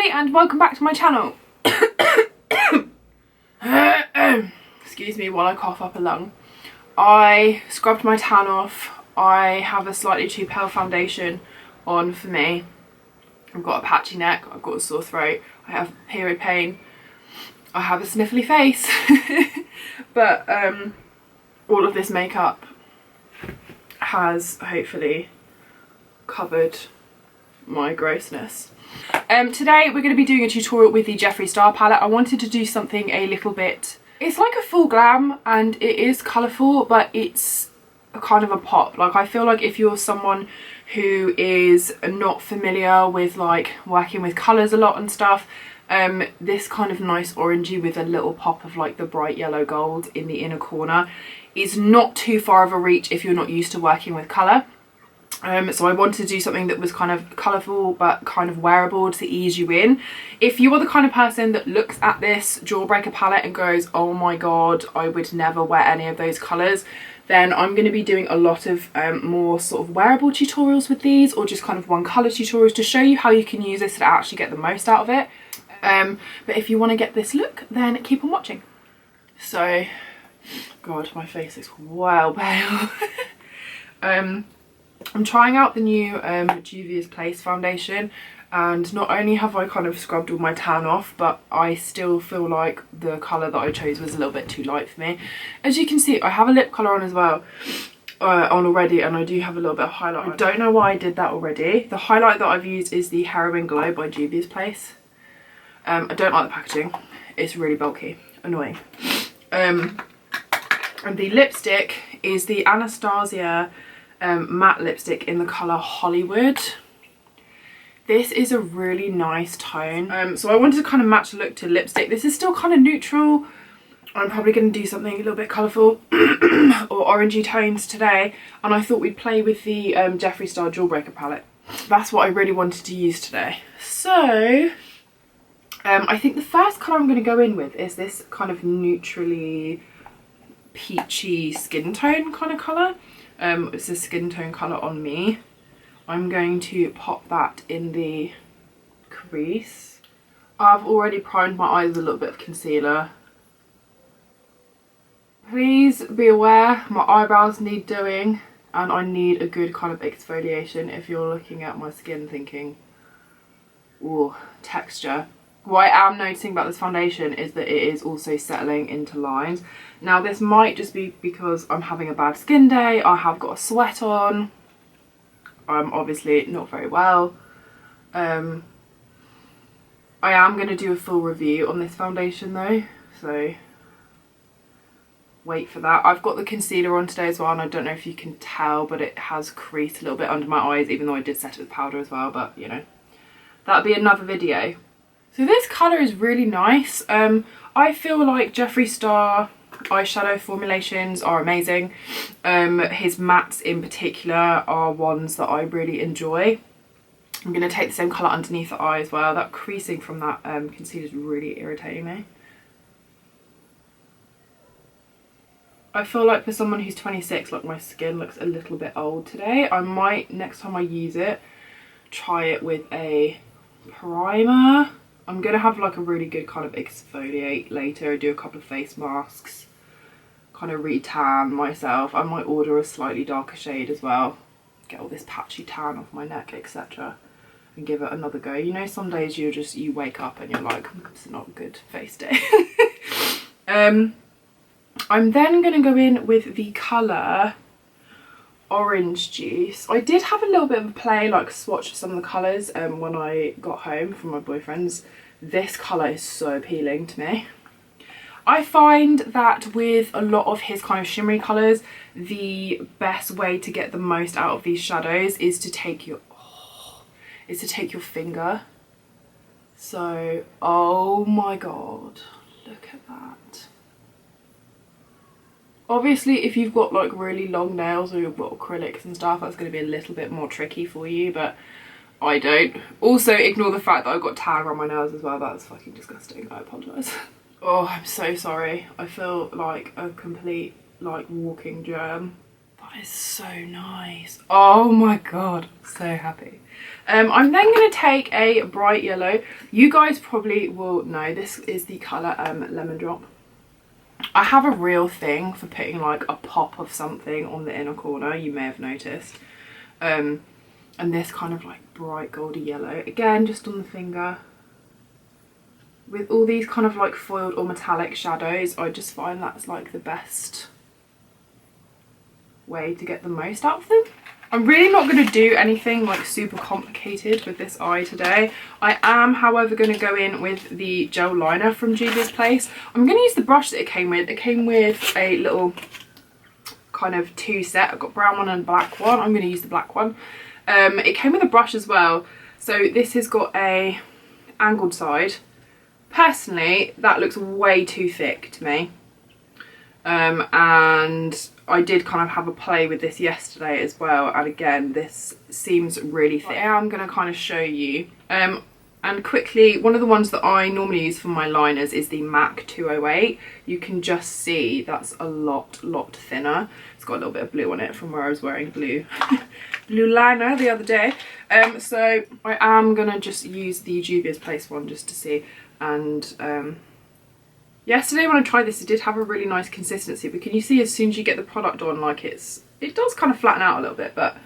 everybody and welcome back to my channel. Excuse me while I cough up a lung. I scrubbed my tan off. I have a slightly too pale foundation on for me. I've got a patchy neck, I've got a sore throat, I have period pain, I have a sniffly face. But all of this makeup has hopefully covered my grossness. Today we're going to be doing a tutorial with the Jeffree Star palette. I wanted to do something a little bit, it's like a full glam and it is colourful, but it's a kind of a pop. Like, I feel like if you're someone who is not familiar with like working with colours a lot and stuff, this kind of nice orangey with a little pop of like the bright yellow gold in the inner corner is not too far of a reach if you're not used to working with colour. So I wanted to do something that was kind of colourful but kind of wearable to ease you in. If you are the kind of person that looks at this Jawbreaker palette and goes, oh my god, I would never wear any of those colours, then I'm going to be doing a lot of more sort of wearable tutorials with these, or just kind of one colour tutorials to show you how you can use this to actually get the most out of it. But if you want to get this look, then keep on watching. So, god, my face is well pale. I'm trying out the new Juvia's Place foundation, and not only have I kind of scrubbed all my tan off, but I still feel like the colour that I chose was a little bit too light for me. As you can see, I have a lip colour on as well, on already, and I do have a little bit of highlight. I don't know why I did that already. The highlight that I've used is the Heroine Glow by Juvia's Place. I don't like the packaging. It's really bulky, annoying. And the lipstick is the Anastasia matte lipstick in the colour Hollywood. This is a really nice tone. So I wanted to kind of match the look to lipstick. This is still kind of neutral. I'm probably going to do something a little bit colourful or orangey tones today. And I thought we'd play with the Jeffree Star Jawbreaker palette. That's what I really wanted to use today. So I think the first colour I'm going to go in with is this kind of neutrally peachy skin tone kind of colour. It's a skin tone colour on me. I'm going to pop that in the crease. I've already primed my eyes with a little bit of concealer. Please be aware, my eyebrows need doing, and I need a good kind of exfoliation if you're looking at my skin thinking, ooh, texture. What I am noticing about this foundation is that it is also settling into lines. Now this might just be because I'm having a bad skin day, I have got a sweat on, I'm obviously not very well. I am going to do a full review on this foundation though, so wait for that. I've got the concealer on today as well, and I don't know if you can tell, but it has creased a little bit under my eyes, even though I did set it with powder as well, but you know, that'll be another video. So this colour is really nice. I feel like Jeffree Star eyeshadow formulations are amazing. His mattes in particular are ones that I really enjoy. I'm going to take the same colour underneath the eye as well. That creasing from that concealer is really irritating me. I feel like for someone who's 26, like my skin looks a little bit old today. I might, next time I use it, try it with a primer. I'm going to have like a really good kind of exfoliate later, do a couple of face masks, kind of re-tan myself. I might order a slightly darker shade as well, get all this patchy tan off my neck, etc. and give it another go. You know, some days you wake up and you're like, it's not a good face day. I'm then going to go in with the colour Orange Juice. I did have a little bit of a play, like swatch some of the colours when I got home from my boyfriend's. This colour is so appealing to me. I find that with a lot of his kind of shimmery colours, the best way to get the most out of these shadows is to take your finger. So, oh my god, look at that. Obviously, if you've got like really long nails or you've got acrylics and stuff, that's going to be a little bit more tricky for you, but I don't. Also, ignore the fact that I've got tan on my nails as well. That's fucking disgusting. I apologise. Oh, I'm so sorry. I feel like a complete like walking germ. That is so nice. Oh my god, I'm so happy. I'm then going to take a bright yellow. You guys probably will know this is the colour Lemon Drop. I have a real thing for putting like a pop of something on the inner corner, you may have noticed. And this kind of like bright goldy yellow, again just on the finger. With all these kind of like foiled or metallic shadows, I just find that's like the best way to get the most out of them. I'm really not going to do anything like super complicated with this eye today. I am, however, going to go in with the gel liner from Juvia's Place. I'm going to use the brush that it came with. It came with a little kind of two set. I've got brown one and black one. I'm going to use the black one. It came with a brush as well. So this has got a angled side. Personally, that looks way too thick to me. And I did kind of have a play with this yesterday as well, and again this seems really thick. I am going to kind of show you and quickly, one of the ones that I normally use for my liners is the MAC 208. You can just see that's a lot thinner. It's got a little bit of blue on it from where I was wearing blue liner the other day. So I am going to just use the Juvia's Place one just to see. And yesterday when I tried this, it did have a really nice consistency, but can you see as soon as you get the product on, like it does kind of flatten out a little bit. But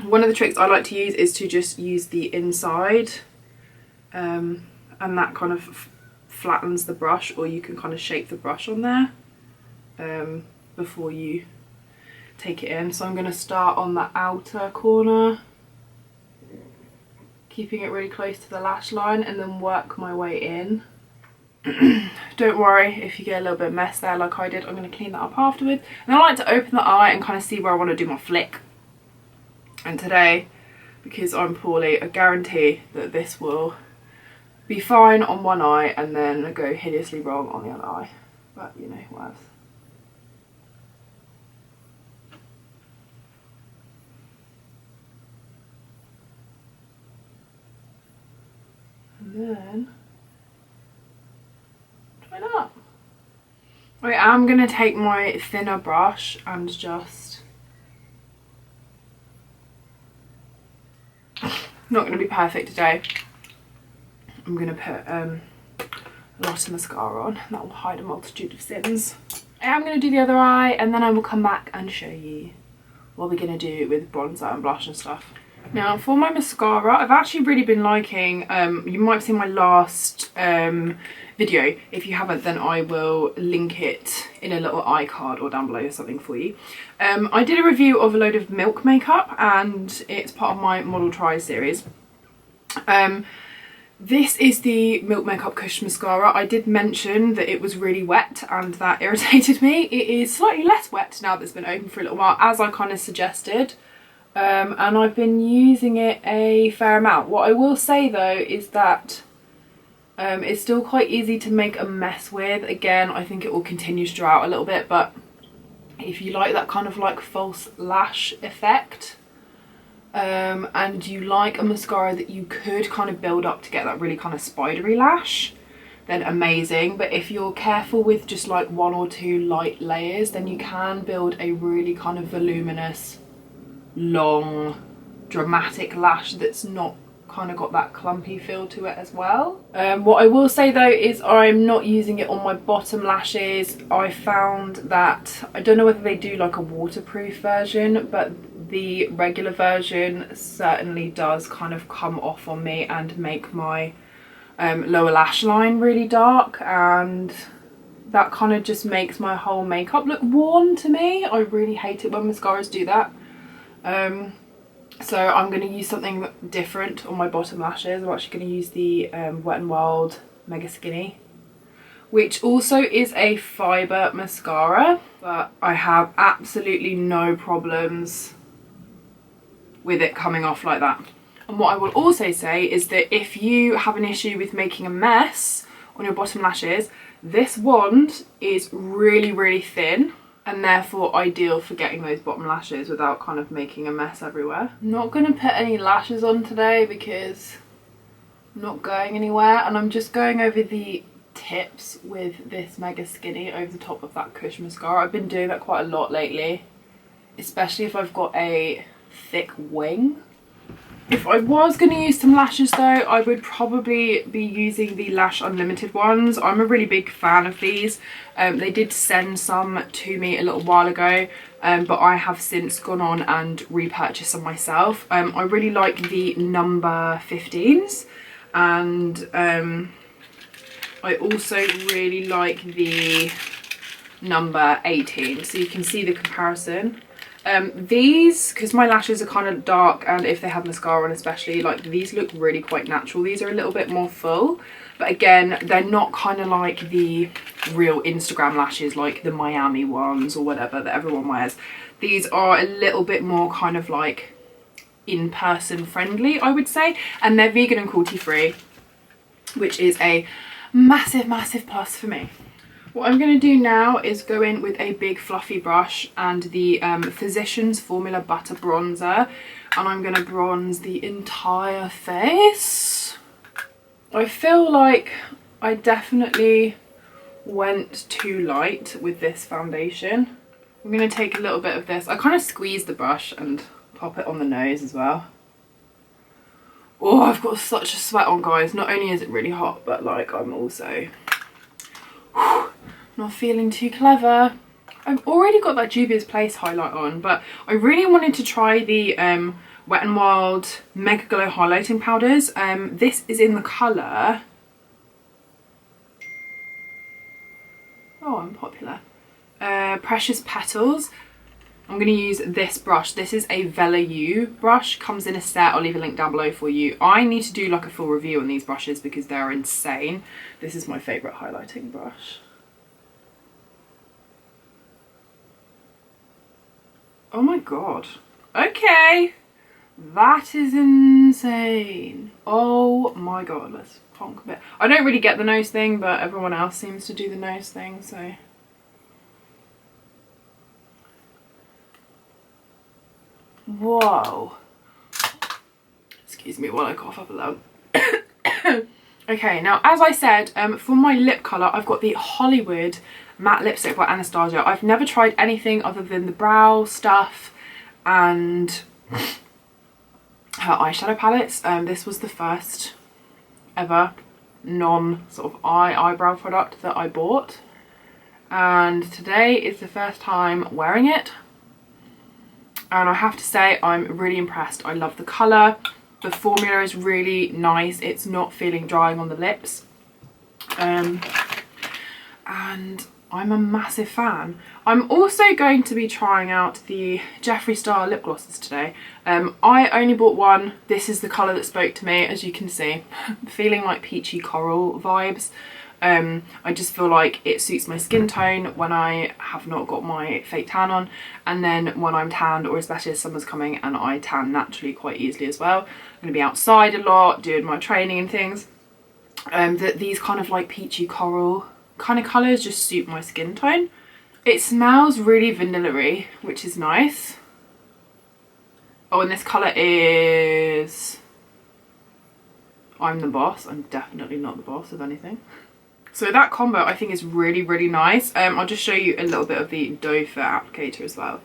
one of the tricks I like to use is to just use the inside, and that kind of flattens the brush, or you can kind of shape the brush on there before you take it in. So I'm going to start on the outer corner, keeping it really close to the lash line, and then work my way in. Don't worry if you get a little bit of mess there like I did. I'm going to clean that up afterwards. And I like to open the eye and kind of see where I want to do my flick. And today, because I'm poorly, I guarantee that this will be fine on one eye and then go hideously wrong on the other eye. But you know, what else? And then try that. Okay, I'm going to take my thinner brush and just... Not going to be perfect today. I'm going to put a lot of mascara on. That will hide a multitude of sins. I am going to do the other eye, and then I will come back and show you what we're going to do with bronzer and blush and stuff. Now for my mascara, I've actually really been liking, you might have seen my last video. If you haven't, then I will link it in a little iCard or down below or something for you. I did a review of a load of Milk makeup, and it's part of my Model Try series. This is the Milk Makeup Kush mascara. I did mention that it was really wet and that irritated me. It is slightly less wet now that it's been open for a little while, as I kind of suggested. And I've been using it a fair amount. What I will say though is that it's still quite easy to make a mess with. Again, I think it will continue to dry out a little bit, but if you like that kind of like false lash effect, and you like a mascara that you could kind of build up to get that really kind of spidery lash, then amazing. But if you're careful with just like one or two light layers, then you can build a really kind of voluminous, long, dramatic lash that's not kind of got that clumpy feel to it as well. What I will say though is I'm not using it on my bottom lashes. I found that, I don't know whether they do like a waterproof version, but the regular version certainly does kind of come off on me and make my lower lash line really dark, and that kind of just makes my whole makeup look worn to me. I really hate it when mascaras do that. So I'm going to use something different on my bottom lashes. I'm actually going to use the Wet n Wild Mega Skinny, which also is a fibre mascara, but I have absolutely no problems with it coming off like that. And what I will also say is that if you have an issue with making a mess on your bottom lashes, this wand is really thin, and therefore ideal for getting those bottom lashes without kind of making a mess everywhere. I'm not going to put any lashes on today because I'm not going anywhere, and I'm just going over the tips with this Mega Skinny over the top of that Kush mascara. I've been doing that quite a lot lately, especially if I've got a thick wing. If I was going to use some lashes though, I would probably be using the Lash Unlimited ones. I'm a really big fan of these. They did send some to me a little while ago, but I have since gone on and repurchased some myself. I really like the number 15s, and I also really like the number 18, so you can see the comparison. These, because my lashes are kind of dark, and if they have mascara on especially, like, these look really quite natural. These are a little bit more full, but again, they're not kind of like the real Instagram lashes like the Miami ones or whatever that everyone wears. These are a little bit more kind of like in-person friendly, I would say, and they're vegan and cruelty free, which is a massive plus for me. What I'm going to do now is go in with a big fluffy brush and the Physicians Formula Butter Bronzer, and I'm going to bronze the entire face. I feel like I definitely went too light with this foundation. I'm going to take a little bit of this. I kind of squeeze the brush and pop it on the nose as well. Oh, I've got such a sweat on, guys. Not only is it really hot, but like I'm also not feeling too clever. I've already got that Juvia's Place highlight on, but I really wanted to try the Wet n Wild Mega Glow highlighting powders. This is in the colour, oh, I'm popular, Precious Petals. I'm going to use this brush. This is a VELA.YUE brush, comes in a set. I'll leave a link down below for you. I need to do like a full review on these brushes because they're insane. This is my favourite highlighting brush. Oh my god. Okay. That is insane. Oh my god. Let's honk a bit. I don't really get the nose thing, but everyone else seems to do the nose thing, so. Whoa. Excuse me while I cough up a loud. Okay, now as I said, for my lip colour, I've got the Hollywood matte lipstick by Anastasia. I've never tried anything other than the brow stuff and her eyeshadow palettes. This was the first ever non sort of eyebrow product that I bought, and today is the first time wearing it, and I have to say I'm really impressed. I love the colour. The formula is really nice. It's not feeling drying on the lips, and I'm a massive fan. I'm also going to be trying out the Jeffree Star lip glosses today. I only bought one. This is the colour that spoke to me, as you can see. Feeling like peachy coral vibes. I just feel like it suits my skin tone when I have not got my fake tan on, and then when I'm tanned, or especially as summer's coming and I tan naturally quite easily as well. I'm going to be outside a lot doing my training and things. These kind of like peachy coral kind of colours just suit my skin tone. It smells really vanilla-y, which is nice. Oh, and this colour is I'm the Boss. I'm definitely not the boss of anything. So that combo I think is really, really nice. I'll just show you a little bit of the doe foot applicator as well.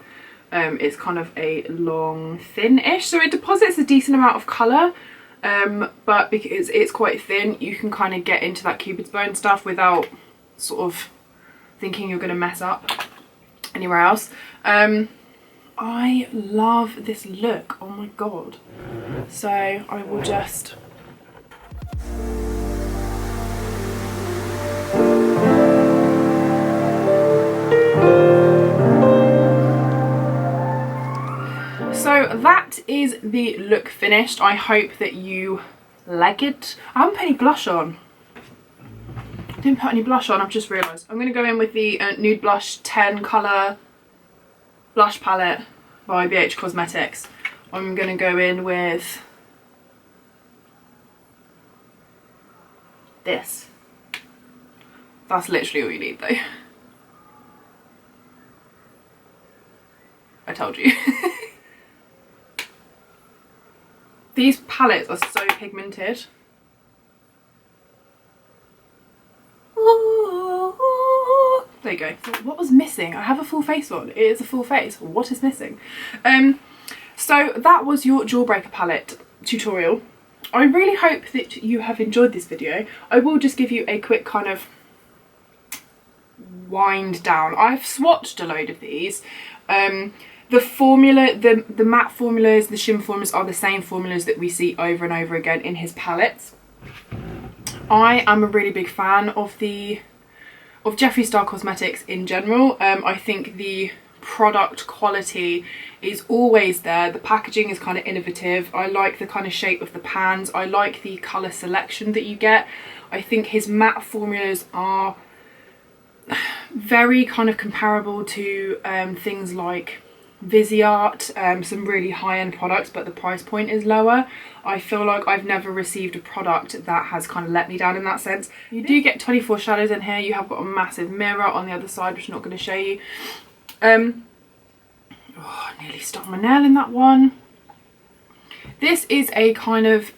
It's kind of a long, thin-ish, so it deposits a decent amount of colour. But because it's quite thin, you can kind of get into that Cupid's bow stuff without sort of thinking you're going to mess up anywhere else. I love this look. Oh my god. So I will just... So that is the look finished. I hope that you like it. I haven't put any blush on. I didn't put any blush on, I've just realised. I'm going to go in with the Nude Blush 10 colour blush palette by BH Cosmetics. I'm going to go in with this. That's literally all you need though. I told you. These palettes are so pigmented. There you go. What was missing? I have a full face on. It is a full face. What is missing? So that was your Jawbreaker palette tutorial. I really hope that you have enjoyed this video. I will just give you a quick kind of wind down. I've swatched a load of these. The formula, the matte formulas, the shimmer formulas are the same formulas that we see over and over again in his palettes. I am a really big fan of Jeffree Star Cosmetics in general. I think the product quality is always there. The packaging is kind of innovative. I like the kind of shape of the pans. I like the colour selection that you get. I think his matte formulas are very kind of comparable to things like VELA.YUE, some really high-end products, but the price point is lower. I feel like I've never received a product that has kind of let me down in that sense. You do get 24 shadows in here. You have got a massive mirror on the other side, which I'm not going to show you. Oh, I nearly stuck my nail in that one. This is a kind of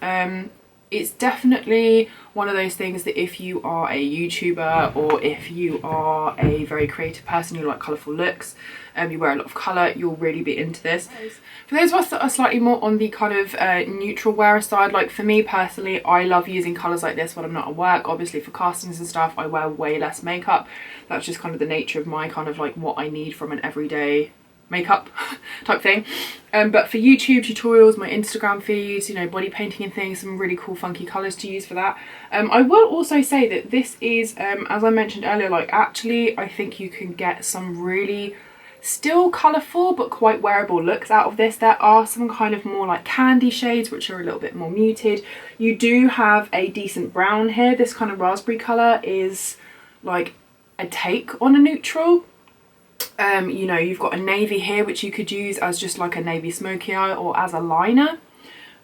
it's definitely one of those things that if you are a YouTuber or if you are a very creative person, you like colourful looks, you wear a lot of colour, you'll really be into this. For those of us that are slightly more on the kind of neutral wearer side, like for me personally, I love using colours like this when I'm not at work. Obviously for castings and stuff, I wear way less makeup. That's just kind of the nature of my kind of like what I need from an everyday makeup type thing. But for YouTube tutorials, my Instagram feeds, you know, body painting and things, some really cool funky colours to use for that. I will also say that this is, as I mentioned earlier, like actually I think you can get some really still colourful but quite wearable looks out of this. There are some kind of more like candy shades which are a little bit more muted. You do have a decent brown here. This kind of raspberry colour is like a take on a neutral. You know, you've got a navy here which you could use as just like a navy smoky eye or as a liner.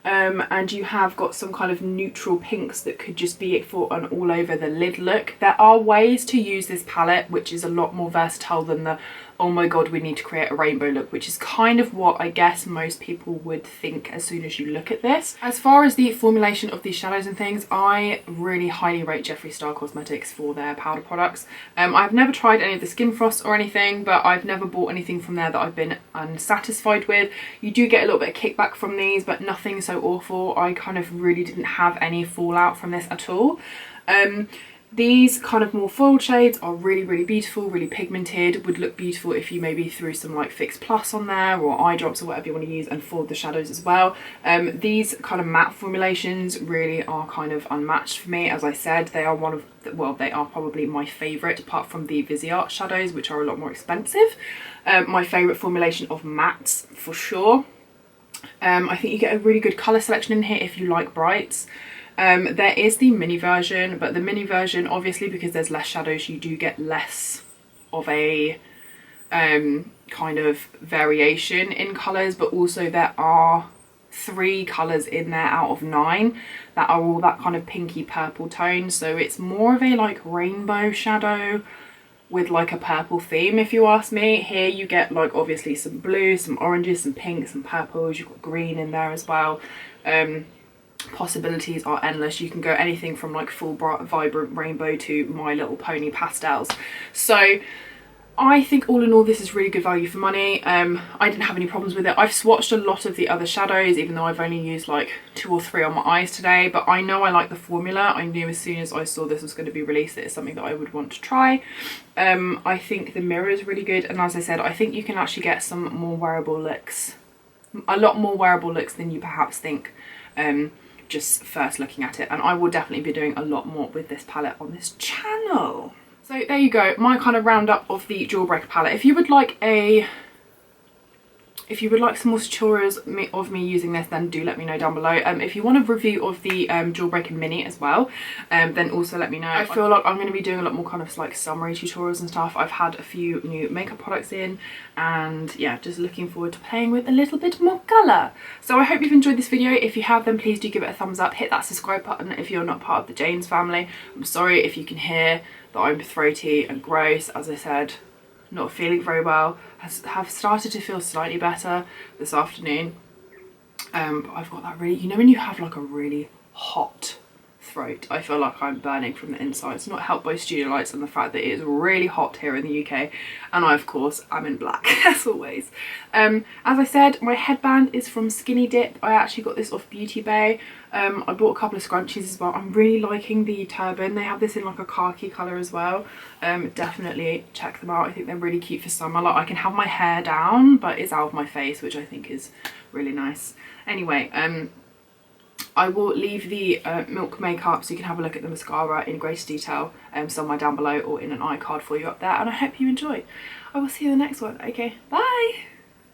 And you have got some kind of neutral pinks that could just be for an all over the lid look. There are ways to use this palette which is a lot more versatile than the oh my god we need to create a rainbow look, which is kind of what I guess most people would think as soon as you look at this. As far as the formulation of these shadows and things, I really highly rate Jeffree Star Cosmetics for their powder products. I've never tried any of the Skin Frost or anything, but I've never bought anything from there that I've been unsatisfied with. You do get a little bit of kickback from these, but nothing so awful. I kind of really didn't have any fallout from this at all. These kind of more foiled shades are really, really beautiful, really pigmented, would look beautiful if you maybe threw some like Fix Plus on there or eye drops or whatever you want to use and foiled the shadows as well. These kind of matte formulations really are kind of unmatched for me. As I said, they are one of the, well, they are probably my favourite apart from the VELA.YUE shadows, which are a lot more expensive. My favourite formulation of mattes for sure. I think you get a really good colour selection in here if you like brights. There is the mini version, but the mini version, obviously because there's less shadows, you do get less of a kind of variation in colours, but also there are 3 colours in there out of 9 that are all that kind of pinky purple tone, so it's more of a like rainbow shadow with like a purple theme if you ask me. Here you get like obviously some blue, some oranges, some pinks, some purples, you've got green in there as well. Possibilities are endless. You can go anything from like full bright vibrant rainbow to My Little Pony pastels. So I think all in all this is really good value for money. I didn't have any problems with it. I've swatched a lot of the other shadows even though I've only used like 2 or 3 on my eyes today, but I know I like the formula. I knew as soon as I saw this was going to be released that it's something that I would want to try. I think the mirror is really good, and as I said, I think you can actually get some more wearable looks, a lot more wearable looks than you perhaps think just first looking at it, and I will definitely be doing a lot more with this palette on this channel. So there you go, my kind of roundup of the Jawbreaker palette. If you would like some more tutorials of me using this, then do let me know down below. If you want a review of the Jawbreaker Mini as well, then also let me know. I feel like I'm going to be doing a lot more kind of like summery tutorials and stuff. I've had a few new makeup products in, and yeah, just looking forward to playing with a little bit more colour. So I hope you've enjoyed this video. If you have, then please do give it a thumbs up. Hit that subscribe button if you're not part of the Janes family. I'm sorry if you can hear that I'm throaty and gross. As I said, not feeling very well. Have started to feel slightly better this afternoon, but I've got that really, you know when you have like a really hot throat. I feel like I'm burning from the inside. It's not helped by studio lights and the fact that it is really hot here in the UK, and I of course am in black as always. As I said, my headband is from Skinny Dip. I actually got this off Beauty Bay. I bought a couple of scrunchies as well. I'm really liking the turban. They have this in like a khaki colour as well. Definitely check them out. I think they're really cute for summer. Like I can have my hair down but it's out of my face, which I think is really nice. Anyway, I will leave the Milk makeup so you can have a look at the mascara in greater detail somewhere down below or in an iCard for you up there, and I hope you enjoy. I will see you in the next one. Okay, bye!